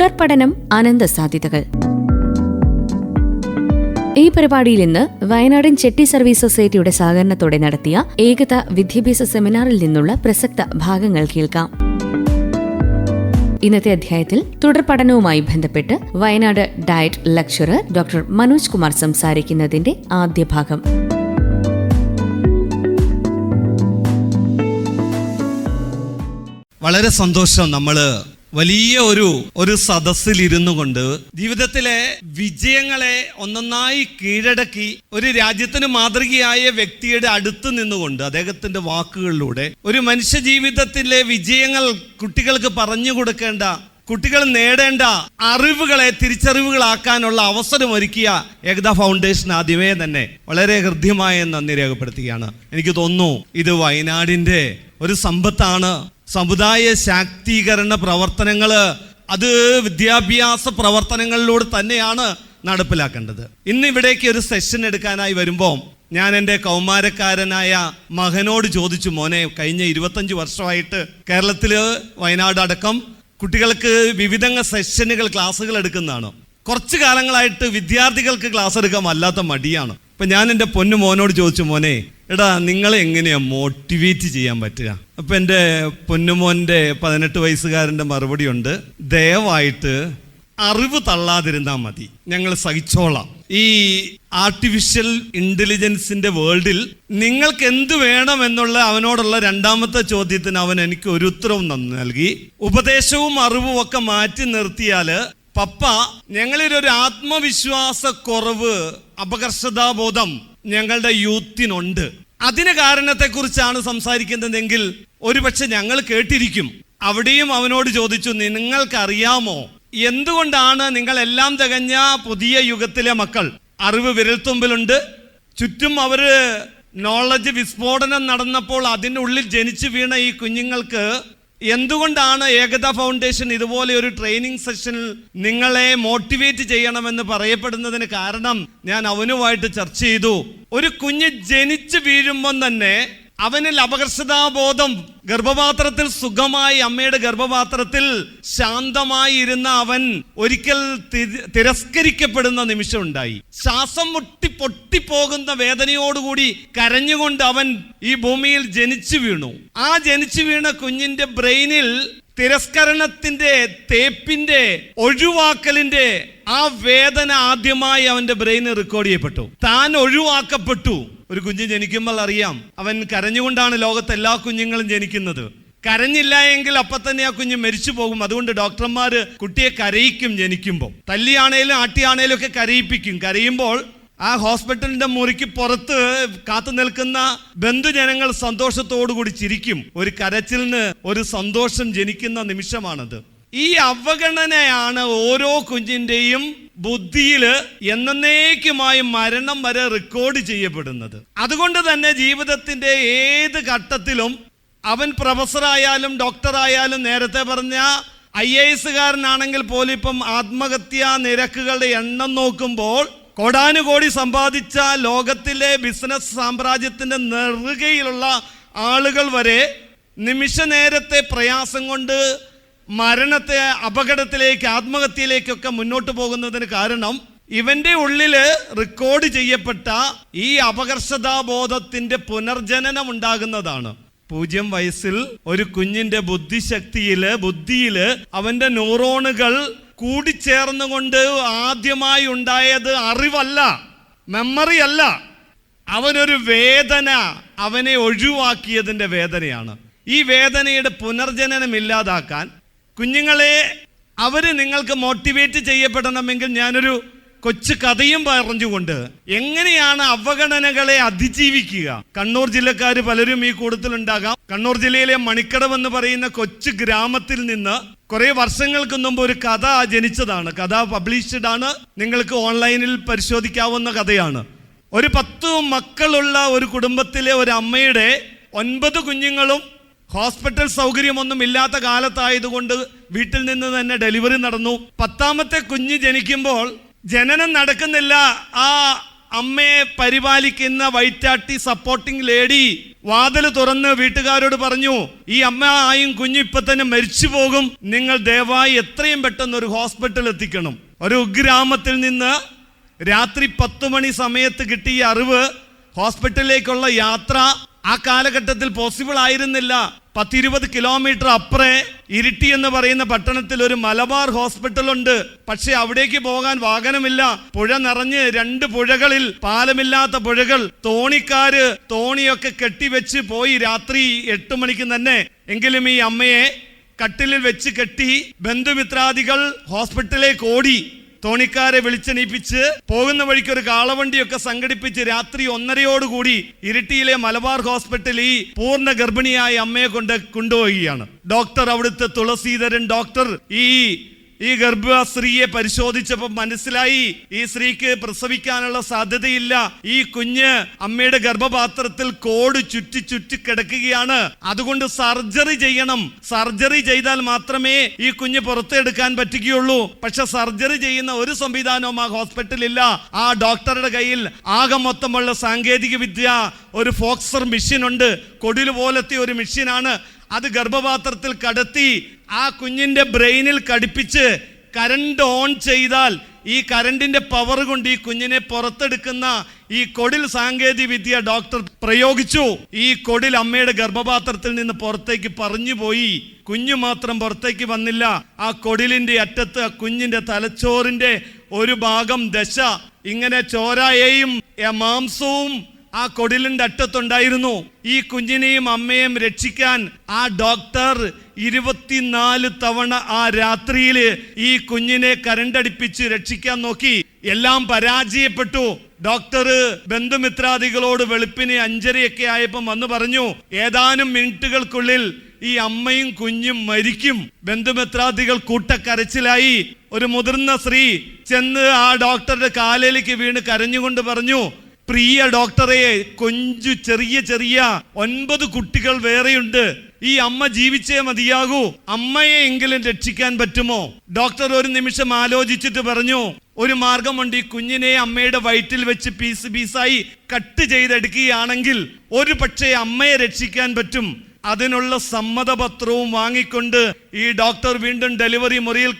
തുടർപഠനം അനന്ത സാധ്യതകൾ. ഈ പരിപാടിയിൽ ഇന്ന് വയനാടൻ ചെട്ടി സർവീസ് സൊസൈറ്റിയുടെ സഹകരണത്തോടെ നടത്തിയ ഏകത വിദ്യാഭ്യാസ സെമിനാറിൽ നിന്നുള്ള പ്രസക്ത ഭാഗങ്ങൾ കേൾക്കാം. ഇന്നത്തെ അധ്യായത്തിൽ തുടർപഠനവുമായി ബന്ധപ്പെട്ട് Wayanad DIET lecturer doctor Manoj Kumar സംസാരിക്കുന്നതിന്റെ ആദ്യ ഭാഗം. വളരെ സന്തോഷം. നമ്മള് വലിയ ഒരു സദസ്സിലിരുന്നു കൊണ്ട് ജീവിതത്തിലെ വിജയങ്ങളെ ഒന്നൊന്നായി കീഴടക്കി ഒരു രാജ്യത്തിന് മാതൃകയായ വ്യക്തിയുടെ അടുത്ത് നിന്നുകൊണ്ട് അദ്ദേഹത്തിന്റെ വാക്കുകളിലൂടെ ഒരു മനുഷ്യ ജീവിതത്തിലെ വിജയങ്ങൾ കുട്ടികൾക്ക് പറഞ്ഞു കൊടുക്കേണ്ട, കുട്ടികൾ നേടേണ്ട അറിവുകളെ തിരിച്ചറിവുകളാക്കാനുള്ള അവസരം ഒരുക്കിയ ഏകത ഫൗണ്ടേഷൻ ആദ്യമേ തന്നെ വളരെ ഹൃദ്യമായ നന്ദി രേഖപ്പെടുത്തുകയാണ്. എനിക്ക് തോന്നുന്നു ഇത് വയനാടിന്റെ ഒരു സമ്പത്താണ്. സമുദായ ശാക്തീകരണ പ്രവർത്തനങ്ങള് അത് വിദ്യാഭ്യാസ പ്രവർത്തനങ്ങളിലൂടെ തന്നെയാണ് നടപ്പിലാക്കേണ്ടത്. ഇന്ന് ഇവിടേക്ക് ഒരു സെഷൻ എടുക്കാനായി വരുമ്പോൾ ഞാൻ എൻ്റെ കൗമാരക്കാരനായ മകനോട് ചോദിച്ചു, മോനെ, കഴിഞ്ഞ 25 വർഷമായിട്ട് കേരളത്തില് വയനാട് അടക്കം കുട്ടികൾക്ക് വിവിധ സെഷനുകൾ ക്ലാസ്സുകൾ എടുക്കുന്നതാണ്. കുറച്ചു കാലങ്ങളായിട്ട് വിദ്യാർത്ഥികൾക്ക് ക്ലാസ് എടുക്കാൻ വല്ലാത്ത മടിയാണ്. അപ്പൊ ഞാൻ എൻ്റെ പൊന്നു മോനോട് ചോദിച്ചു, മോനെ, എടാ, നിങ്ങളെ എങ്ങനെയാ മോട്ടിവേറ്റ് ചെയ്യാൻ പറ്റുക? അപ്പൊ എൻ്റെ പൊന്നുമോൻ്റെ 18 വയസ്സുകാരൻ്റെ മറുപടി ഉണ്ട്, ദയവായിട്ട് അറിവ് തള്ളാതിരുന്നാൽ മതി, ഞങ്ങൾ സഹിച്ചോളാം. ഈ ആർട്ടിഫിഷ്യൽ ഇന്റലിജൻസിന്റെ വേൾഡിൽ നിങ്ങൾക്ക് എന്ത് വേണം എന്നുള്ള അവനോടുള്ള രണ്ടാമത്തെ ചോദ്യത്തിന് അവൻ എനിക്ക് ഒരു ഉത്തരവും നൽകി. ഉപദേശവും അറിവും ഒക്കെ മാറ്റി നിർത്തിയാല്, പപ്പ, ഞങ്ങളിലൊരു ആത്മവിശ്വാസ കുറവ്, അപകർഷതാബോധം ഞങ്ങളുടെ യൂത്തിനുണ്ട്. അതിന് കാരണത്തെക്കുറിച്ചാണ് സംസാരിക്കുന്നതെങ്കിൽ ഒരുപക്ഷെ ഞങ്ങൾ കേട്ടിരിക്കും. അവിടെയും അവനോട് ചോദിച്ചു, നിങ്ങൾക്കറിയാമോ എന്തുകൊണ്ടാണ് നിങ്ങളെല്ലാം തികഞ്ഞ പുതിയ യുഗത്തിലെ മക്കൾ, അറിവ് വിരൽത്തുമ്പിലുണ്ട്, ചുറ്റും അവര് നോളജ് വിസ്ഫോടനം നടന്നപ്പോൾ അതിൻ്റെ ഉള്ളിൽ ജനിച്ചു വീണ ഈ കുഞ്ഞുങ്ങൾക്ക് എന്തുകൊണ്ടാണ് ഏകത ഫൗണ്ടേഷൻ ഇതുപോലെ ഒരു ട്രെയിനിങ് സെഷനിൽ നിങ്ങളെ മോട്ടിവേറ്റ് ചെയ്യണമെന്ന് പറയപ്പെടുന്നതിന് കാരണം ഞാൻ അവനുമായിട്ട് ചർച്ച ചെയ്തു. ഒരു കുഞ്ഞ് ജനിച്ചു വീഴുമ്പം തന്നെ അവനിൽ അപകർഷതാബോധം, ഗർഭപാത്രത്തിൽ സുഖമായി അമ്മയുടെ ഗർഭപാത്രത്തിൽ ശാന്തമായി ഇരുന്ന അവൻ ഒരിക്കൽ തിരസ്കരിക്കപ്പെടുന്ന നിമിഷം ഉണ്ടായി. ശ്വാസം മുട്ടി പൊട്ടിപ്പോകുന്ന വേദനയോടുകൂടി കരഞ്ഞുകൊണ്ട് അവൻ ഈ ഭൂമിയിൽ ജനിച്ചു വീണു. ആ ജനിച്ചു വീണ കുഞ്ഞിന്റെ ബ്രെയിനിൽ തിരസ്കരണത്തിന്റെ, തേപ്പിന്റെ, ഒഴിവാക്കലിന്റെ ആ വേദന ആദ്യമായി അവന്റെ ബ്രെയിനിൽ റെക്കോർഡ് ചെയ്യപ്പെട്ടു. താൻ ഒഴിവാക്കപ്പെട്ടു. ഒരു കുഞ്ഞ് ജനിക്കുമ്പോൾ അറിയാം, അവൻ കരഞ്ഞുകൊണ്ടാണ് ലോകത്തെ എല്ലാ കുഞ്ഞുങ്ങളും ജനിക്കുന്നത്. കരഞ്ഞില്ല എങ്കിൽ അപ്പൊ തന്നെ ആ കുഞ്ഞ് മരിച്ചു പോകും. അതുകൊണ്ട് ഡോക്ടർമാര് കുട്ടിയെ കരയിക്കും. ജനിക്കുമ്പോൾ തല്ലിയാണേലും ആട്ടിയാണേലും ഒക്കെ കരയിപ്പിക്കും. കരയുമ്പോൾ ആ ഹോസ്പിറ്റലിന്റെ മുറിക്ക് പുറത്ത് കാത്തു നിൽക്കുന്ന ബന്ധുജനങ്ങൾ സന്തോഷത്തോടുകൂടി ചിരിക്കും. ഒരു കരച്ചിലിന് ഒരു സന്തോഷം ജനിക്കുന്ന നിമിഷമാണത്. ഈ അവഗണനയാണ് ഓരോ കുഞ്ഞിന്റെയും ബുദ്ധിയില് എന്നേക്കുമായി മരണം വരെ റെക്കോർഡ് ചെയ്യപ്പെടുന്നത്. അതുകൊണ്ട് തന്നെ ജീവിതത്തിന്റെ ഏത് ഘട്ടത്തിലും അവൻ പ്രൊഫസറായാലും ഡോക്ടറായാലും, നേരത്തെ പറഞ്ഞ IAS കാരനാണെങ്കിൽ പോലും ഇപ്പം ആത്മഹത്യാ നിരക്കുകളുടെ എണ്ണം നോക്കുമ്പോൾ കോടാനുകോടി സമ്പാദിച്ച ലോകത്തിലെ ബിസിനസ് സാമ്രാജ്യത്തിന്റെ നെറുകയിലുള്ള ആളുകൾ വരെ നിമിഷ നേരത്തെ പ്രയാസം കൊണ്ട് മരണത്തെ, അപകടത്തിലേക്ക്, ആത്മഹത്യയിലേക്കൊക്കെ മുന്നോട്ട് പോകുന്നതിന് കാരണം ഇവന്റെ ഉള്ളില് റെക്കോർഡ് ചെയ്യപ്പെട്ട ഈ അപകർഷതാബോധത്തിന്റെ പുനർജനനം ഉണ്ടാകുന്നതാണ്. 0 വയസ്സിൽ ഒരു കുഞ്ഞിന്റെ ബുദ്ധിയില് അവന്റെ ന്യൂറോണുകൾ കൂടിച്ചേർന്നുകൊണ്ട് ആദ്യമായി ഉണ്ടായത് അറിവല്ല, മെമ്മറി അല്ല, അവനൊരു വേദന, അവനെ ഒഴിവാക്കിയതിന്റെ വേദനയാണ്. ഈ വേദനയുടെ പുനർജനനം ഇല്ലാതാക്കാൻ കുഞ്ഞുങ്ങളെ അവര് നിങ്ങൾക്ക് മോട്ടിവേറ്റ് ചെയ്യപ്പെടണമെങ്കിൽ ഞാനൊരു കൊച്ചു കഥയും പറഞ്ഞുകൊണ്ട് എങ്ങനെയാണ് അവഗണനകളെ അതിജീവിക്കുക. കണ്ണൂർ ജില്ലക്കാർ പലരും ഈ കൂട്ടത്തിലുണ്ടാകാം. കണ്ണൂർ ജില്ലയിലെ മണിക്കടവ് എന്ന് പറയുന്ന കൊച്ചു ഗ്രാമത്തിൽ നിന്ന് കുറെ വർഷങ്ങൾക്ക് മുമ്പ് ഒരു കഥ ജനിച്ചതാണ്. കഥ പബ്ലിഷ്ഡ് ആണ്, നിങ്ങൾക്ക് ഓൺലൈനിൽ പരിശോധിക്കാവുന്ന കഥയാണ്. ഒരു 10 മക്കളുള്ള ഒരു കുടുംബത്തിലെ ഒരു അമ്മയുടെ 9 കുഞ്ഞുങ്ങളും ഹോസ്പിറ്റൽ സൗകര്യമൊന്നും ഇല്ലാത്ത കാലത്തായതുകൊണ്ട് വീട്ടിൽ നിന്ന് തന്നെ ഡെലിവറി നടന്നു. 10ാമത്തെ കുഞ്ഞ് ജനിക്കുമ്പോൾ ജനനം നടക്കുന്നില്ല. ആ അമ്മയെ പരിപാലിക്കുന്ന വൈറ്റാട്ടി സപ്പോർട്ടിംഗ് ലേഡി വാതിൽ തുറന്ന് വീട്ടുകാരോട് പറഞ്ഞു, ഈ അമ്മയും കുഞ്ഞും ഇപ്പൊ തന്നെ മരിച്ചു പോകും, നിങ്ങൾ ദയവായി എത്രയും പെട്ടെന്ന് ഒരു ഹോസ്പിറ്റൽ എത്തിക്കണം. ഒരു ഗ്രാമത്തിൽ നിന്ന് രാത്രി 10 മണി സമയത്ത് കിട്ടിയ അറിവ്, ഹോസ്പിറ്റലിലേക്കുള്ള യാത്ര ആ കാലഘട്ടത്തിൽ പോസിബിൾ ആയിരുന്നില്ല. 10-20 കിലോമീറ്റർ അപ്പുറേ ഇരിട്ടി എന്ന് പറയുന്ന പട്ടണത്തിൽ ഒരു മലബാർ ഹോസ്പിറ്റൽ ഉണ്ട്. പക്ഷെ അവിടേക്ക് പോകാൻ വാഹനമില്ല. പുഴ നിറഞ്ഞ് 2 പുഴകളിൽ പാലമില്ലാത്ത പുഴകൾ. തോണിക്കാര് തോണിയൊക്കെ കെട്ടിവെച്ച് പോയി രാത്രി 8 മണിക്ക് തന്നെ. എങ്കിലും ഈ അമ്മയെ കട്ടിലിൽ വെച്ച് കെട്ടി ബന്ധുമിത്രാദികൾ ഹോസ്പിറ്റലിലേക്ക് ഓടി. തോണിക്കാരെ വിളിച്ചെണീപ്പിച്ച് പോകുന്ന വഴിക്ക് ഒരു കാളവണ്ടിയൊക്കെ സംഘടിപ്പിച്ച് രാത്രി 1:30 ഇരിട്ടിയിലെ മലബാർ ഹോസ്പിറ്റലിൽ ഈ പൂർണ്ണ ഗർഭിണിയായ അമ്മയെ കൊണ്ടുപോവുകയാണ്. ഡോക്ടർ, അവിടുത്തെ തുളസീധരൻ ഡോക്ടർ ഈ ഗർഭസ്ത്രീയെ പരിശോധിച്ചപ്പോൾ മനസ്സിലായി ഈ സ്ത്രീക്ക് പ്രസവിക്കാനുള്ള സാധ്യതയില്ല. ഈ കുഞ്ഞ് അമ്മയുടെ ഗർഭപാത്രത്തിൽ കോട് ചുറ്റി കിടക്കുകയാണ്. അതുകൊണ്ട് സർജറി ചെയ്യണം. സർജറി ചെയ്താൽ മാത്രമേ ഈ കുഞ്ഞ് പുറത്തെടുക്കാൻ പറ്റുകയുള്ളൂ. പക്ഷെ സർജറി ചെയ്യുന്ന ഒരു സംവിധാനവും ആ ഹോസ്പിറ്റലില്ല. ആ ഡോക്ടറുടെ കയ്യിൽ ആകെ മൊത്തമുള്ള സാങ്കേതിക വിദ്യ ഒരു ഫോക്സർ മെഷീൻ ഉണ്ട്. കൊടില് പോലത്തെ ഒരു മെഷീനാണ്. അത് ഗർഭപാത്രത്തിൽ കടത്തി ആ കുഞ്ഞിന്റെ ബ്രെയിനിൽ ഘടിപ്പിച്ച് കറണ്ട് ഓൺ ചെയ്താൽ ഈ കറണ്ടിന്റെ പവർ കൊണ്ട് ഈ കുഞ്ഞിനെ പുറത്തെടുക്കുന്ന ഈ കൊടിൽ സാങ്കേതിക വിദ്യ ഡോക്ടർ പ്രയോഗിച്ചു. ഈ കൊടിൽ അമ്മയുടെ ഗർഭപാത്രത്തിൽ നിന്ന് പുറത്തേക്ക് പറഞ്ഞുപോയി. കുഞ്ഞു മാത്രം പുറത്തേക്ക് വന്നില്ല. ആ കൊടിലിന്റെ അറ്റത്ത് ആ കുഞ്ഞിന്റെ തലച്ചോറിന്റെ ഒരു ഭാഗം ദശ ഇങ്ങനെ ചോരയെയും മാംസവും ആ കൊടിലിന്റെ അറ്റത്തുണ്ടായിരുന്നു. ഈ കുഞ്ഞിനെയും അമ്മയെയും രക്ഷിക്കാൻ ആ ഡോക്ടർ 24 തവണ ആ രാത്രിയിൽ ഈ കുഞ്ഞിനെ കരണ്ടടിപ്പിച്ച് രക്ഷിക്കാൻ നോക്കി. എല്ലാം പരാജയപ്പെട്ടു. ഡോക്ടർ ബന്ധുമിത്രാദികളോട് വെളുപ്പിന് 5:30 ആയപ്പോൾ വന്ന് പറഞ്ഞു, ഏതാനും മിനിറ്റുകൾക്കുള്ളിൽ ഈ അമ്മയും കുഞ്ഞും മരിക്കും. ബന്ധുമിത്രാദികൾ കൂട്ടക്കരച്ചിലായി. ഒരു മുതിർന്ന സ്ത്രീ ചെന്ന് ആ ഡോക്ടറുടെ കാലിലേക്ക് വീണ് കരഞ്ഞുകൊണ്ട് പറഞ്ഞു, പ്രിയ ഡോക്ടറെ, കൊഞ്ചു ചെറിയ 9 കുട്ടികൾ വേറെയുണ്ട്. ഈ അമ്മ ജീവിച്ചേ മതിയാകൂ. അമ്മയെ എങ്കിലും രക്ഷിക്കാൻ പറ്റുമോ? ഡോക്ടർ ഒരു നിമിഷം ആലോചിച്ചിട്ട് പറഞ്ഞു, ഒരു മാർഗമുണ്ട്. ഈ കുഞ്ഞിനെ അമ്മയുടെ വയറ്റിൽ വെച്ച് പീസായി കട്ട് ചെയ്തെടുക്കുകയാണെങ്കിൽ ഒരു പക്ഷേ അമ്മയെ രക്ഷിക്കാൻ പറ്റും. അതിനുള്ള സമ്മതപത്രവും വാങ്ങിക്കൊണ്ട് ഈ ഡോക്ടർ വീണ്ടും ഡെലിവറി മുറിയിൽ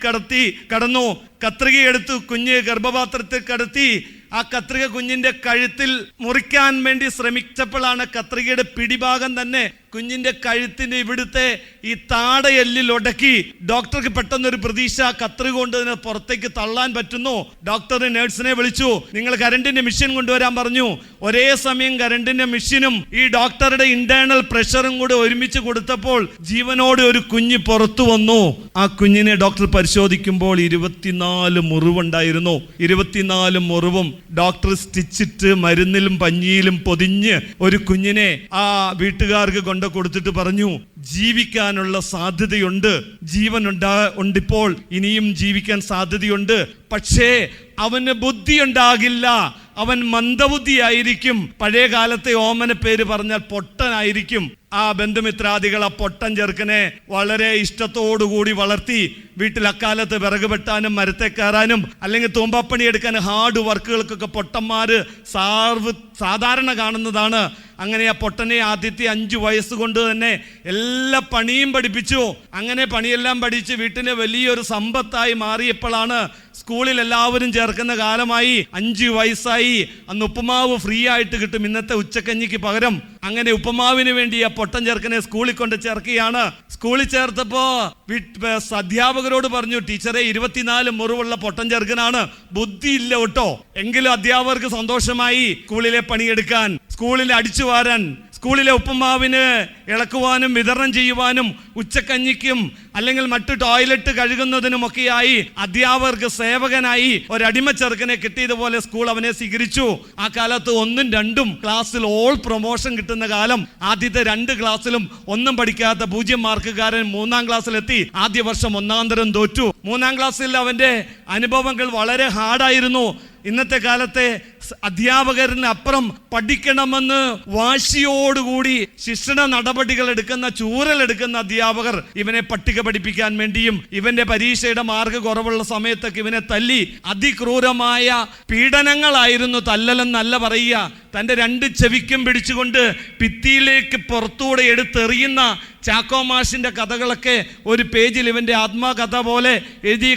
കടന്നു. കത്രികയെടുത്തു കുഞ്ഞ് ഗർഭപാത്രത്തിൽ കടത്തി. ആ കത്രിക കുഞ്ഞിന്റെ കഴുത്തിൽ മുറിക്കാൻ വേണ്ടി ശ്രമിച്ചപ്പോഴാണ് കത്രികയുടെ പിടിഭാഗം തന്നെ കുഞ്ഞിന്റെ കഴുത്തിന്റെ ഇവിടുത്തെ ഈ താടയെല്ലിൽ ഉടക്കി. ഡോക്ടർക്ക് പെട്ടെന്നൊരു പ്രതീക്ഷ, കത്രിക കൊണ്ട് ഇതിനെ പുറത്തേക്ക് തള്ളാൻ പറ്റുന്നു. ഡോക്ടർ നഴ്സിനെ വിളിച്ചു, നിങ്ങൾ കരണ്ടിന്റെ മെഷീൻ കൊണ്ടുവരാൻ പറഞ്ഞു. ഒരേ സമയം കരണ്ടിന്റെ മെഷീനും ഈ ഡോക്ടറുടെ ഇന്റേണൽ പ്രഷറും കൂടെ ഒരുമിച്ച് കൊടുത്തപ്പോൾ ജീവനോടെ ഒരു കുഞ്ഞ് പുറത്തു വന്നു. ആ കുഞ്ഞിനെ ഡോക്ടർ പരിശോധിക്കുമ്പോൾ 24 മുറിവുണ്ടായിരുന്നു. 24 മുറിവും ഡോക്ടർ സ്റ്റിച്ചിട്ട് മരുന്നിലും പഞ്ഞിയിലും പൊതിഞ്ഞ് ഒരു കുഞ്ഞിനെ ആ വീട്ടുകാർക്ക് കൊടുത്തിട്ട് പറഞ്ഞു, ജീവിക്കാനുള്ള സാധ്യതയുണ്ട്, ജീവൻ ഉണ്ടിപ്പോൾ, ഇനിയും ജീവിക്കാൻ സാധ്യതയുണ്ട്. പക്ഷേ അവന് ബുദ്ധി ഉണ്ടാകില്ല, അവൻ മന്ദബുദ്ധിയായിരിക്കും. പഴയ കാലത്തെ ഓമന പേര് പറഞ്ഞാൽ പൊട്ടനായിരിക്കും. ആ ബന്ധുമിത്രാദികൾ ആ പൊട്ടൻ ചെറുക്കനെ വളരെ ഇഷ്ടത്തോടുകൂടി വളർത്തി. വീട്ടിൽ അക്കാലത്ത് വിറക് വെട്ടാനും മരത്തെ കയറാനും അല്ലെങ്കിൽ തൂമ്പാപ്പണി എടുക്കാനും ഹാർഡ് വർക്കുകൾക്കൊക്കെ പൊട്ടന്മാര് സാധാരണ കാണുന്നതാണ്. അങ്ങനെ ആ പൊട്ടനെ ആദ്യത്തെ 5 വയസ്സുകൊണ്ട് തന്നെ എല്ലാ പണിയും പഠിപ്പിച്ചു. അങ്ങനെ പണിയെല്ലാം പഠിച്ച് വീട്ടിലെ വലിയൊരു സമ്പത്തായി മാറിയപ്പോഴാണ് സ്കൂളിൽ എല്ലാവരും ചേർക്കുന്ന കാലമായി. 5 വയസ്സായി. അന്ന് ഉപ്പുമാവ് ഫ്രീ ആയിട്ട് കിട്ടും, ഇന്നത്തെ ഉച്ചക്കഞ്ഞിക്ക് പകരം. അങ്ങനെ ഉപ്പുമാവിന് വേണ്ടി ആ പൊട്ടൻ ചെറുക്കനെ സ്കൂളിൽ കൊണ്ട് ചേർക്കുകയാണ്. സ്കൂളിൽ ചേർത്തപ്പോ അധ്യാപകരോട് പറഞ്ഞു, ടീച്ചറെ 24 മുറിവുള്ള പൊട്ടൻ ചെറുക്കനാണ്, ബുദ്ധിയില്ല കേട്ടോ. എങ്കിലും അധ്യാപകർക്ക് സന്തോഷമായി സ്കൂളിലെ പണിയെടുക്കാൻ, സ്കൂളിൽ അടിച്ചു വാരാൻ, സ്കൂളിലെ ഉപ്പുമാവിന് ഇളക്കുവാനും വിതരണം ചെയ്യുവാനും ഉച്ചക്കഞ്ഞിക്കും അല്ലെങ്കിൽ മറ്റു ടോയ്ലറ്റ് കഴുകുന്നതിനുമൊക്കെയായി അധ്യാപകർക്ക് സേവകനായി ഒരടിമ ചെറുക്കനെ കിട്ടിയതുപോലെ സ്കൂൾ അവനെ സ്വീകരിച്ചു. ആ കാലത്ത് 1ഉം 2ഉം ക്ലാസ്സിൽ ഓൾ പ്രൊമോഷൻ കിട്ടുന്ന കാലം. ആദ്യത്തെ 2 ക്ലാസ്സിലും ഒന്നും പഠിക്കാത്ത 0 മാർക്കുകാരൻ 3ാം ക്ലാസ്സിലെത്തി. ആദ്യ വർഷം 1ാം തരം തോറ്റു. 3ാം ക്ലാസ്സിൽ അവന്റെ അനുഭവങ്ങൾ വളരെ ഹാർഡായിരുന്നു. ഇന്നത്തെ കാലത്തെ അധ്യാപകരിന് അപ്പുറം പഠിക്കണമെന്ന് വാശിയോടുകൂടി ശിക്ഷണ നടപടികൾ എടുക്കുന്ന, ചൂരലെടുക്കുന്ന അധ്യാപകർ ഇവനെ പട്ടിക പഠിപ്പിക്കാൻ വേണ്ടിയും ഇവന്റെ പരീക്ഷയുടെ മാർക്ക് കുറവുള്ള സമയത്തൊക്കെ ഇവനെ തല്ലി അതിക്രൂരമായ പീഡനങ്ങളായിരുന്നു. തല്ലലെന്നല്ല പറയുക, തൻ്റെ 2 ചെവിക്കും പിടിച്ചുകൊണ്ട് ഭിത്തിയിലേക്ക് പുറത്തൂടെ എടുത്തെറിയുന്ന ചാക്കോ മാഷിന്റെ കഥകളൊക്കെ ഒരു പേജിൽ ഇവന്റെ ആത്മകഥ പോലെ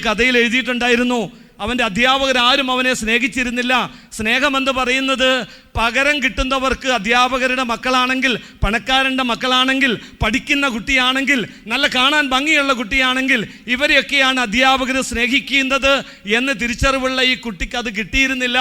കഥയിൽ എഴുതിയിട്ടുണ്ടായിരുന്നു. അവൻ്റെ അധ്യാപകരാരും അവനെ സ്നേഹിച്ചിരുന്നില്ല. സ്നേഹമെന്ന് പറയുന്നത് പകരം കിട്ടുന്നവർക്ക്, അധ്യാപകരുടെ മക്കളാണെങ്കിൽ, പണക്കാരൻ്റെ മക്കളാണെങ്കിൽ, പഠിക്കുന്ന കുട്ടിയാണെങ്കിൽ, നല്ല കാണാൻ ഭംഗിയുള്ള കുട്ടിയാണെങ്കിൽ ഇവരെയൊക്കെയാണ് അധ്യാപകർ സ്നേഹിക്കുന്നത് എന്ന് തിരിച്ചറിവുള്ള ഈ കുട്ടിക്ക് അത് കിട്ടിയിരുന്നില്ല.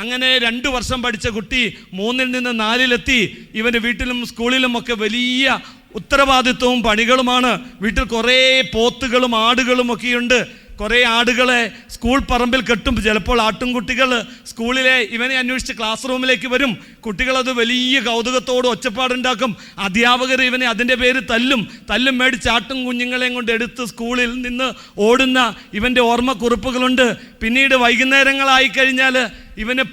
അങ്ങനെ 2 വർഷം പഠിച്ച കുട്ടി 3-ൽ നിന്ന് 4-ലെത്തി. ഇവൻ്റെ വീട്ടിലും സ്കൂളിലും ഒക്കെ വലിയ ഉത്തരവാദിത്വവും പണികളുമാണ്. വീട്ടിൽ കുറേ പോത്തുകളും ആടുകളും ഒക്കെയുണ്ട്. കുറേ ആടുകളെ സ്കൂൾ പറമ്പിൽ കെട്ടും. ചിലപ്പോൾ ആട്ടുംകുട്ടികൾ സ്കൂളിലെ ഇവനെ അന്വേഷിച്ച് ക്ലാസ് റൂമിലേക്ക് വരും. കുട്ടികളത് വലിയ കൗതുകത്തോട് ഒച്ചപ്പാടുണ്ടാക്കും. അധ്യാപകർ ഇവനെ അതിൻ്റെ പേര് തല്ലും മേടിച്ച് ആട്ടും കുഞ്ഞുങ്ങളെയും കൊണ്ട് എടുത്ത് സ്കൂളിൽ നിന്ന് ഓടുന്ന ഇവൻ്റെ ഓർമ്മക്കുറിപ്പുകളുണ്ട്. പിന്നീട് വൈകുന്നേരങ്ങളായി കഴിഞ്ഞാൽ ഇവനെ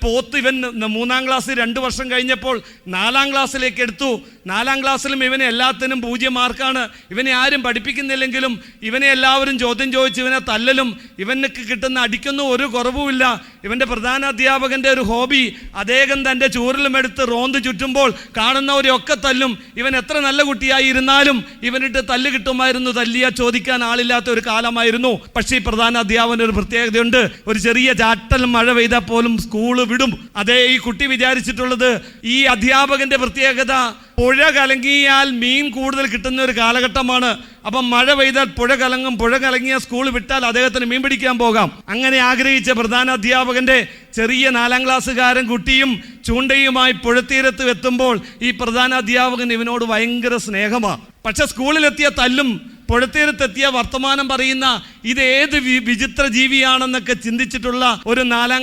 ഇവൻ 3-ാം ക്ലാസ് 2 വർഷം കഴിഞ്ഞപ്പോൾ 4-ാം ക്ലാസ്സിലേക്ക് എടുത്തു. 4-ാം ക്ലാസ്സിലും ഇവനെ എല്ലാത്തിനും 0 മാർക്കാണ്. ഇവനെ ആരും പഠിപ്പിക്കുന്നില്ലെങ്കിലും ഇവനെ എല്ലാവരും ചോദ്യം ചോദിച്ച് ഇവനെ തല്ലലും ഇവനക്ക് കിട്ടുന്ന അടിക്കൊന്നും ഒരു കുറവുമില്ല. ഇവൻ്റെ പ്രധാന അധ്യാപകൻ്റെ ഒരു ഹോബി, അദ്ദേഹം തൻ്റെ ചൂരലും എടുത്ത് റോന്ത് ചുറ്റുമ്പോൾ കാണുന്നവരെയൊക്കെ തല്ലും. ഇവൻ എത്ര നല്ല കുട്ടിയായി ഇരുന്നാലും ഇവനിട്ട് തല്ല് കിട്ടുമായിരുന്നു. തല്ലിയ ചോദിക്കാൻ ആളില്ലാത്ത ഒരു കാലമായിരുന്നു. പക്ഷേ ഈ പ്രധാന അധ്യാപകന് ഒരു പ്രത്യേകതയുണ്ട്. ഒരു ചെറിയ ചാറ്റൽ മഴ പെയ്താൽ പോലും സ്കൂള് വിടും. അതേ ഈ കുട്ടി വിചാരിച്ചിട്ടുള്ളത്, ഈ അധ്യാപകന്റെ പ്രത്യേകത പുഴ കലങ്ങിയാൽ മീൻ കൂടുതൽ കിട്ടുന്ന ഒരു കാലഘട്ടമാണ്. അപ്പം മഴ പെയ്താൽ പുഴ കലങ്ങും. പുഴ കലങ്ങിയ സ്കൂൾ വിട്ടാൽ അദ്ദേഹത്തിന് മീൻ പിടിക്കാൻ പോകാം. അങ്ങനെ ആഗ്രഹിച്ച പ്രധാന അധ്യാപകന്റെ ചെറിയ 4-ാം ക്ലാസ്സുകാരൻ കുട്ടിയും ചൂണ്ടയുമായി പുഴത്തീരത്ത് എത്തുമ്പോൾ ഈ പ്രധാന അധ്യാപകൻ ഇവനോട് ഭയങ്കര സ്നേഹമാണ്. പക്ഷെ സ്കൂളിലെത്തിയ തല്ലും, പുഴത്തീരത്തെത്തിയ വർത്തമാനം പറയുന്ന ഇതേത് വിചിത്ര ജീവിയാണെന്നൊക്കെ ചിന്തിച്ചിട്ടുള്ള ഒരു 4-ാം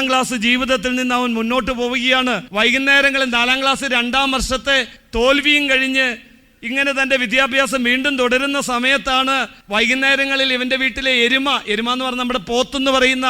ക്ലാസ് ജീവിതത്തിൽ നിന്ന് അവൻ മുന്നോട്ട് പോവുകയാണ്. വൈകുന്നേരങ്ങളിൽ 4-ാം ക്ലാസ് 2-ാം വർഷത്തെ തോൽവിയും കഴിഞ്ഞ് ഇങ്ങനെ തൻ്റെ വിദ്യാഭ്യാസം വീണ്ടും തുടരുന്ന സമയത്താണ് വൈകുന്നേരങ്ങളിൽ ഇവൻ്റെ വീട്ടിലെ എരുമ എന്ന് പറഞ്ഞാൽ നമ്മുടെ പോത്തെന്ന് പറയുന്ന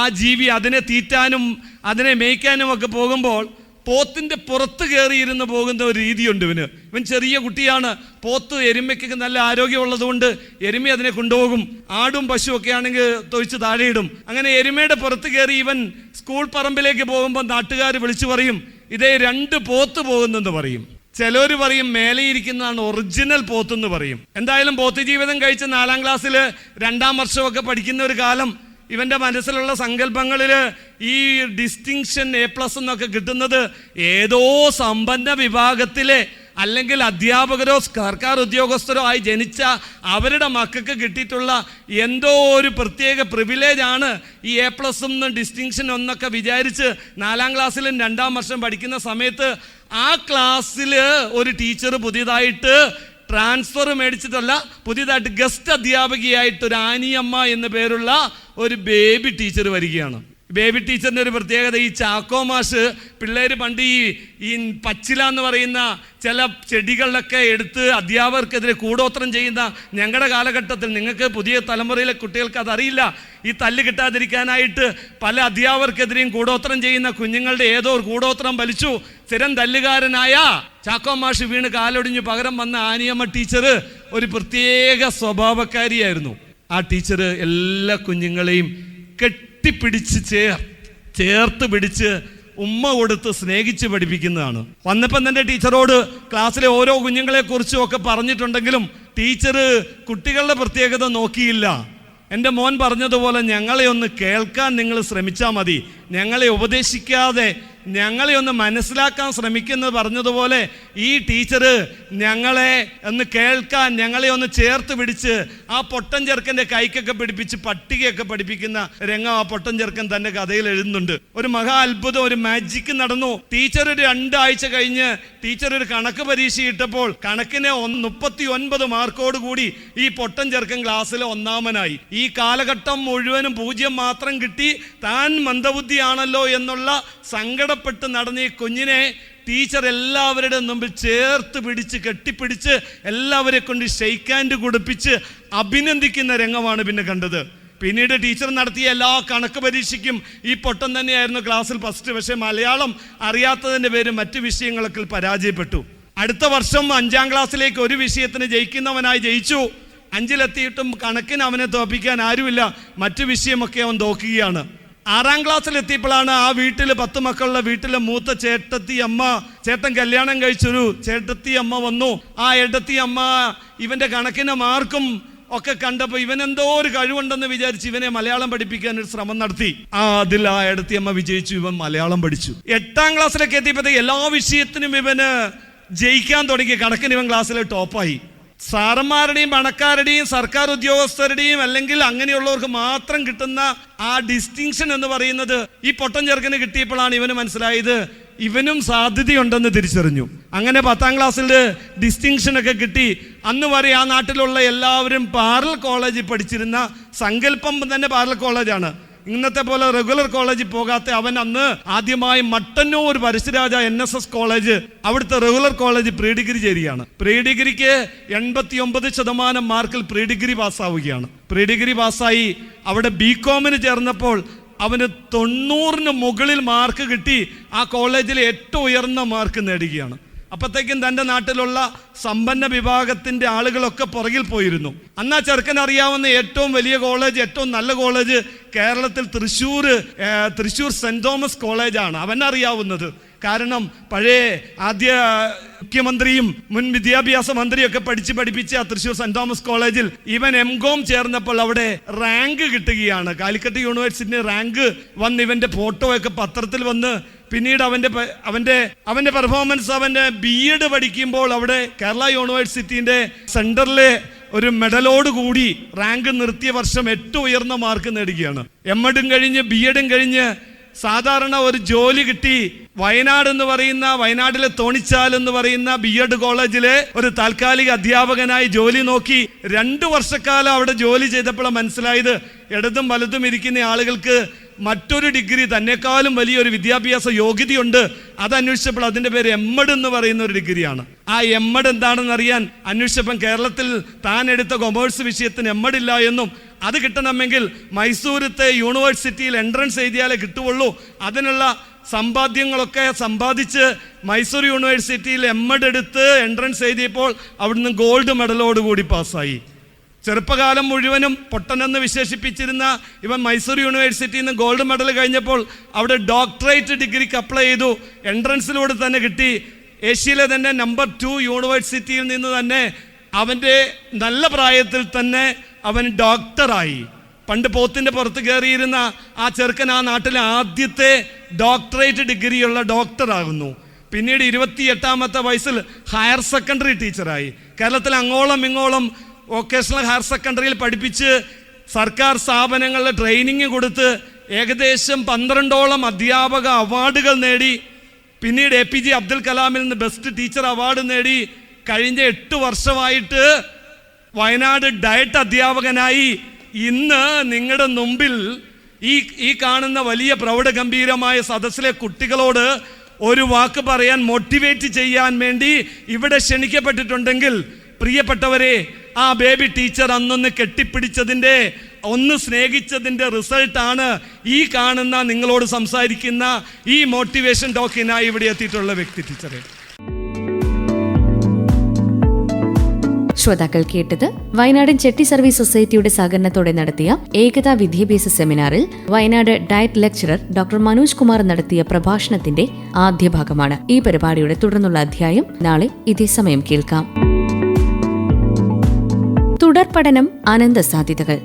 ആ ജീവി, അതിനെ തീറ്റാനും അതിനെ മേയ്ക്കാനും ഒക്കെ പോകുമ്പോൾ പോത്തിൻ്റെ പുറത്ത് കയറിയിരുന്ന് പോകുന്ന ഒരു രീതിയുണ്ട് ഇവൻ ചെറിയ കുട്ടിയാണ്. പോത്ത് എരുമയ്ക്ക് നല്ല ആരോഗ്യമുള്ളത് കൊണ്ട് എരുമ അതിനെ കൊണ്ടുപോകും. ആടും പശു ഒക്കെ ആണെങ്കിൽ തൊഴിച്ച് താഴെയിടും. അങ്ങനെ എരുമയുടെ പുറത്ത് കയറി ഇവൻ സ്കൂൾ പറമ്പിലേക്ക് പോകുമ്പോൾ നാട്ടുകാർ വിളിച്ചു പറയും, ഇതേ 2 പോത്ത് പോകുന്നെന്ന് പറയും. ചിലർ പറയും മേലെ ഇരിക്കുന്നതാണ് ഒറിജിനൽ പോത്തെന്ന് പറയും. എന്തായാലും പോത്ത് ജീവിതം കഴിച്ച് 4-ാം ക്ലാസ്സിൽ 2-ാം വർഷമൊക്കെ പഠിക്കുന്ന ഒരു കാലം ഇവൻ്റെ മനസ്സിലുള്ള സങ്കല്പങ്ങളിൽ ഈ ഡിസ്റ്റിങ്ഷൻ A+ എന്നൊക്കെ കിട്ടുന്നത് ഏതോ സമ്പന്ന വിഭാഗത്തിലെ അല്ലെങ്കിൽ അധ്യാപകരോ സർക്കാർ ഉദ്യോഗസ്ഥരോ ആയി ജനിച്ച അവരുടെ മക്കൾക്ക് കിട്ടിയിട്ടുള്ള എന്തോ ഒരു പ്രത്യേക പ്രിവിലേജാണ് ഈ A+ ഡിസ്റ്റിങ്ഷൻ എന്നൊക്കെ വിചാരിച്ച് 4-ാം ക്ലാസ്സിലും 2-ാം വർഷം പഠിക്കുന്ന സമയത്ത് ആ ക്ലാസ്സിൽ ഒരു ടീച്ചർ പുതിയതായിട്ട് ട്രാൻസ്ഫർ മേടിച്ചിട്ടല്ല, പുതിയതായിട്ട് ഗസ്റ്റ് അധ്യാപികയായിട്ട് ഒരു ആനിയമ്മ എന്ന പേരുള്ള ഒരു ബേബി ടീച്ചർ വരികയാണ്. ബേബി ടീച്ചറിൻ്റെ ഒരു പ്രത്യേകത, ഈ ചാക്കോ മാഷ് പിള്ളേർ പണ്ട് ഈ പച്ചില എന്ന് പറയുന്ന ചില ചെടികളിലൊക്കെ എടുത്ത് അധ്യാപകർക്കെതിരെ കൂടോത്രം ചെയ്യുന്ന ഞങ്ങളുടെ കാലഘട്ടത്തിൽ, നിങ്ങൾക്ക് പുതിയ തലമുറയിലെ കുട്ടികൾക്ക് അതറിയില്ല, ഈ തല്ല് കിട്ടാതിരിക്കാനായിട്ട് പല അധ്യാപകർക്കെതിരെയും കൂടോത്രം ചെയ്യുന്ന കുഞ്ഞുങ്ങളുടെ ഏതോ ഒരു കൂടോത്രം വലിച്ചു സ്ഥിരം തല്ലുകാരനായ ചാക്കോ മാഷ് വീണ് കാലൊടിഞ്ഞു പകരം വന്ന ആനിയമ്മ ടീച്ചർ ഒരു പ്രത്യേക സ്വഭാവക്കാരിയായിരുന്നു. ആ ടീച്ചർ എല്ലാ കുഞ്ഞുങ്ങളെയും കെട്ടിപ്പിടിച്ച് ചേർത്ത് പിടിച്ച് ഉമ്മ കൊടുത്ത് സ്നേഹിച്ച് പഠിപ്പിക്കുന്നതാണ്. വന്നപ്പം തന്നെ ടീച്ചറോട് ക്ലാസ്സിലെ ഓരോ കുഞ്ഞുങ്ങളെ കുറിച്ചും ഒക്കെ പറഞ്ഞിട്ടുണ്ടെങ്കിലും ടീച്ചർ കുട്ടികളുടെ പ്രത്യേകത നോക്കിയില്ല. എൻ്റെ മോൻ പറഞ്ഞതുപോലെ ഞങ്ങളെ ഒന്ന് കേൾക്കാൻ നിങ്ങൾ ശ്രമിച്ചാൽ മതി, ഞങ്ങളെ ഉപദേശിക്കാതെ ഞങ്ങളെ ഒന്ന് മനസ്സിലാക്കാൻ ശ്രമിക്കുന്നത് പറഞ്ഞതുപോലെ ഈ ടീച്ചർ ഞങ്ങളെ ഒന്ന് കേൾക്കാൻ, ഞങ്ങളെ ഒന്ന് ചേർത്ത് പിടിച്ച് ആ പൊട്ടൻ ചെറുക്കൻ്റെ കൈക്കൊക്കെ പിടിപ്പിച്ച് പട്ടികയൊക്കെ പഠിപ്പിക്കുന്ന രംഗം ആ പൊട്ടൻ ചെറുക്കൻ തൻ്റെ കഥയിൽ എഴുതുന്നുണ്ട്. ഒരു മഹാ അത്ഭുതം, ഒരു മാജിക്ക് നടന്നു. ടീച്ചർ ഒരു 2 ആഴ്ച കഴിഞ്ഞ് ടീച്ചർ ഒരു കണക്ക് പരീക്ഷ ഇട്ടപ്പോൾ കണക്കിന് 39 മാർക്കോട് കൂടി ഈ പൊട്ടൻ ചെറുക്കൻ ക്ലാസ്സിൽ 1ാമനായി. ഈ കാലഘട്ടം മുഴുവനും 0 മാത്രം കിട്ടി താൻ മന്ദബുദ്ധിയാണല്ലോ എന്നുള്ള സങ്കടപ്പെട്ട് നടന്ന ഈ കുഞ്ഞിനെ ടീച്ചർ എല്ലാവരുടെ മുമ്പിൽ ചേർത്ത് പിടിച്ച് കെട്ടിപ്പിടിച്ച് എല്ലാവരെ കൊണ്ട് ഷെയ്ക്ക് ഹാൻഡ് കൊടുപ്പിച്ച് അഭിനന്ദിക്കുന്ന രംഗമാണ് പിന്നെ കണ്ടത്. പിന്നീട് ടീച്ചർ നടത്തിയ എല്ലാ കണക്ക് പരീക്ഷയ്ക്കും ഈ പൊട്ടൻ തന്നെയായിരുന്നു ക്ലാസ്സിൽ ഫസ്റ്റ്. പക്ഷേ മലയാളം അറിയാത്തതിൻ്റെ പേര് മറ്റു വിഷയങ്ങളൊക്കെ പരാജയപ്പെട്ടു. അടുത്ത വർഷം 5ാം ക്ലാസ്സിലേക്ക് ഒരു വിഷയത്തിന് ജയിക്കുന്നവനായി ജയിച്ചു. 5-ലെത്തിയിട്ടും കണക്കിന് അവനെ തോൽപ്പിക്കാൻ ആരുമില്ല. മറ്റു വിഷയമൊക്കെ അവൻ തോക്കുകയാണ്. 6ാം ക്ലാസ്സിലെത്തിയപ്പോഴാണ് ആ വീട്ടിൽ 10 മക്കളുടെ വീട്ടിലെ മൂത്ത ചേട്ടൻ കല്യാണം കഴിച്ചൊരു ചേട്ടത്തി അമ്മ വന്നു. ആ ഏട്ടത്തി അമ്മ ഇവന്റെ കണക്കിന് മാർക്കും ഒക്കെ കണ്ടപ്പോൾ ഇവനെന്തോ ഒരു കഴിവുണ്ടെന്ന് വിചാരിച്ച് ഇവനെ മലയാളം പഠിപ്പിക്കാൻ ഒരു ശ്രമം നടത്തി. അതിൽ ആ ഏട്ടത്തി അമ്മ വിജയിച്ചു. ഇവൻ മലയാളം പഠിച്ചു. 8ാം ക്ലാസ്സിലേക്ക് എത്തിയപ്പോഴത്തേക്ക് എല്ലാ വിഷയത്തിനും ഇവന് ജയിക്കാൻ തുടങ്ങി. കണക്കിന് ഇവൻ ക്ലാസ്സിൽ ടോപ്പായി. സാറന്മാരുടെയും പണക്കാരുടെയും സർക്കാർ ഉദ്യോഗസ്ഥരുടെയും അല്ലെങ്കിൽ അങ്ങനെയുള്ളവർക്ക് മാത്രം കിട്ടുന്ന ആ ഡിസ്റ്റിങ്ഷൻ എന്ന് പറയുന്നത് ഈ പൊട്ടൻ ചെറുക്കന് കിട്ടിയപ്പോഴാണ് ഇവന് മനസ്സിലായത് ഇവനും സാധ്യതയുണ്ടെന്ന് തിരിച്ചറിഞ്ഞു. അങ്ങനെ 10ാം ക്ലാസ്സിൽ ഡിസ്റ്റിങ്ഷനൊക്കെ കിട്ടി. അന്ന് വരെ ആ നാട്ടിലുള്ള എല്ലാവരും പാരലൽ കോളേജിൽ പഠിച്ചിരുന്ന സങ്കല്പം തന്നെ പാരലൽ കോളേജാണ്. ഇന്നത്തെ പോലെ റെഗുലർ കോളേജിൽ പോകാത്ത അവൻ അന്ന് ആദ്യമായി മട്ടന്നൂർ പരശുരാജ NSS കോളേജ്, അവിടുത്തെ റെഗുലർ കോളേജ് പ്രീ ഡിഗ്രി ചേരുകയാണ്. പ്രീ ഡിഗ്രിക്ക് 89% മാർക്കിൽ പ്രീ ഡിഗ്രി പാസ്സാവുകയാണ്. പ്രീ ഡിഗ്രി പാസ്സായി അവിടെ BComന് ചേർന്നപ്പോൾ അവന് 90-ന് മുകളിൽ മാർക്ക് കിട്ടി. ആ കോളേജിൽ ഏറ്റവും ഉയർന്ന മാർക്ക് നേടുകയാണ്. അപ്പോഴത്തേക്കും തൻ്റെ നാട്ടിലുള്ള സമ്പന്ന വിഭാഗത്തിൻ്റെ ആളുകളൊക്കെ പുറകിൽ പോയിരുന്നു. അന്ന് ആ ചെറുക്കൻ അറിയാവുന്ന ഏറ്റവും വലിയ കോളേജ്, ഏറ്റവും നല്ല കോളേജ് കേരളത്തിൽ തൃശ്ശൂർ സെൻറ് തോമസ് കോളേജാണ് അവനറിയാവുന്നത്. കാരണം പഴയ ആദ്യ മുഖ്യമന്ത്രിയും മുൻ വിദ്യാഭ്യാസ മന്ത്രിയൊക്കെ പഠിപ്പിച്ച തൃശ്ശൂർ സെൻറ് തോമസ് കോളേജിൽ ഇവൻ MCom ചേർന്നപ്പോൾ അവിടെ റാങ്ക് കിട്ടുകയാണ്. കാലിക്കറ്റ് യൂണിവേഴ്സിറ്റി റാങ്ക് വന്ന് ഇവന്റെ ഫോട്ടോ ഒക്കെ പത്രത്തിൽ വന്ന് പിന്നീട് അവന്റെ പെർഫോമൻസ് അവന്റെ BEd പഠിക്കുമ്പോൾ അവിടെ കേരള യൂണിവേഴ്സിറ്റിന്റെ സെന്ററിലെ ഒരു മെഡലോട് കൂടി റാങ്ക് നിർത്തിയ വർഷം ഏറ്റവും ഉയർന്ന മാർക്ക് നേടുകയാണ്. MEdും കഴിഞ്ഞ് BEdും കഴിഞ്ഞ് സാധാരണ ഒരു ജോലി കിട്ടി. വയനാട്ടിലെ തോണിച്ചാൽ എന്ന് പറയുന്ന BEd കോളേജിലെ ഒരു താൽക്കാലിക അധ്യാപകനായി ജോലി നോക്കി. 2 വർഷക്കാലം അവിടെ ജോലി ചെയ്തപ്പോൾ മനസ്സിലായത് ഇടതും വലതും ഇരിക്കുന്ന ആളുകൾക്ക് മറ്റൊരു ഡിഗ്രി തന്നെക്കാളും വലിയൊരു വിദ്യാഭ്യാസ യോഗ്യതയുണ്ട്. അത് അന്വേഷിച്ചപ്പോൾ അതിൻ്റെ പേര് MEd എന്ന് പറയുന്ന ഒരു ഡിഗ്രിയാണ്. ആ MEd എന്താണെന്ന് അറിയാൻ അന്വേഷിച്ചപ്പം കേരളത്തിൽ താൻ എടുത്ത കൊമേഴ്സ് വിഷയത്തിന് MEd ഇല്ല എന്നും അത് കിട്ടണമെങ്കിൽ മൈസൂരത്തെ യൂണിവേഴ്സിറ്റിയിൽ എൻട്രൻസ് എഴുതിയാലേ കിട്ടുകയുള്ളൂ. അതിനുള്ള സമ്പാദ്യങ്ങളൊക്കെ സമ്പാദിച്ച് മൈസൂർ യൂണിവേഴ്സിറ്റിയിൽ MEd എടുത്ത് എൻട്രൻസ് എഴുതിയപ്പോൾ അവിടുന്ന് ഗോൾഡ് മെഡലോട് കൂടി പാസ്സായി. ചെറുപ്പകാലം മുഴുവനും പൊട്ടനെന്ന് വിശേഷിപ്പിച്ചിരുന്ന ഇവൻ മൈസൂർ യൂണിവേഴ്സിറ്റിയിൽ നിന്ന് ഗോൾഡ് മെഡൽ കഴിഞ്ഞപ്പോൾ അവിടെ ഡോക്ടറേറ്റ് ഡിഗ്രിക്ക് അപ്ലൈ ചെയ്തു. എൻട്രൻസിലൂടെ തന്നെ കിട്ടി. ഏഷ്യയിലെ തന്നെ നമ്പർ 2 യൂണിവേഴ്സിറ്റിയിൽ നിന്ന് തന്നെ അവൻ്റെ നല്ല പ്രായത്തിൽ തന്നെ അവൻ ഡോക്ടറായി. പണ്ട് പോത്തിൻ്റെ പുറത്ത് കയറിയിരുന്ന ആ ചെറുക്കൻ ആ നാട്ടിലെ ആദ്യത്തെ ഡോക്ടറേറ്റ് ഡിഗ്രിയുള്ള ഡോക്ടറാകുന്നു. പിന്നീട് 28-ാമത്തെ വയസ്സിൽ ഹയർ സെക്കൻഡറി ടീച്ചറായി. കേരളത്തിൽ അങ്ങോളം ഇങ്ങോളം വൊക്കേഷണൽ ഹയർ സെക്കൻഡറിയിൽ പഠിപ്പിച്ച് സർക്കാർ സ്ഥാപനങ്ങളിൽ ട്രെയിനിങ് കൊടുത്ത് ഏകദേശം 12ഓളം അധ്യാപക അവാർഡുകൾ നേടി. പിന്നീട് APJ അബ്ദുൽ കലാമിൽ നിന്ന് ബെസ്റ്റ് ടീച്ചർ അവാർഡ് നേടി. കഴിഞ്ഞ 8 വർഷമായിട്ട് വയനാട് ഡയറ്റ് അധ്യാപകനായി. ഇന്ന് നിങ്ങളുടെ മുമ്പിൽ ഈ കാണുന്ന വലിയ പ്രൗഢഗംഭീരമായ സദസ്സിലെ കുട്ടികളോട് ഒരു വാക്ക് പറയാൻ, മോട്ടിവേറ്റ് ചെയ്യാൻ വേണ്ടി ഇവിടെ ക്ഷണിക്കപ്പെട്ടിട്ടുണ്ടെങ്കിൽ പ്രിയപ്പെട്ടവരെ, ആ ബേബി ടീച്ചർ അന്നൊന്ന് കെട്ടിപ്പിടിച്ചതിൻ്റെ, ഒന്ന് സ്നേഹിച്ചതിൻ്റെ റിസൾട്ടാണ് ഈ കാണുന്ന നിങ്ങളോട് സംസാരിക്കുന്ന ഈ മോട്ടിവേഷൻ ടോക്കിനായി ഇവിടെ എത്തിയിട്ടുള്ള വ്യക്തി ടീച്ചറെ. ശ്രോതാക്കൾ കേട്ടത് വയനാടൻ ചെട്ടി സർവീസ് സൊസൈറ്റിയുടെ സഹകരണത്തോടെ നടത്തിയ ഏകതാ വിദ്യാഭ്യാസ സെമിനാറിൽ Wayanad DIET lecturer doctor Manoj Kumar നടത്തിയ പ്രഭാഷണത്തിന്റെ ആദ്യ ഭാഗമാണ്. ഈ പരിപാടിയുടെ തുടർന്നുള്ള അധ്യായം നാളെ ഇതേ സമയം കേൾക്കാം. തുടർ പഠനം, അനന്ത സാധ്യതകൾ.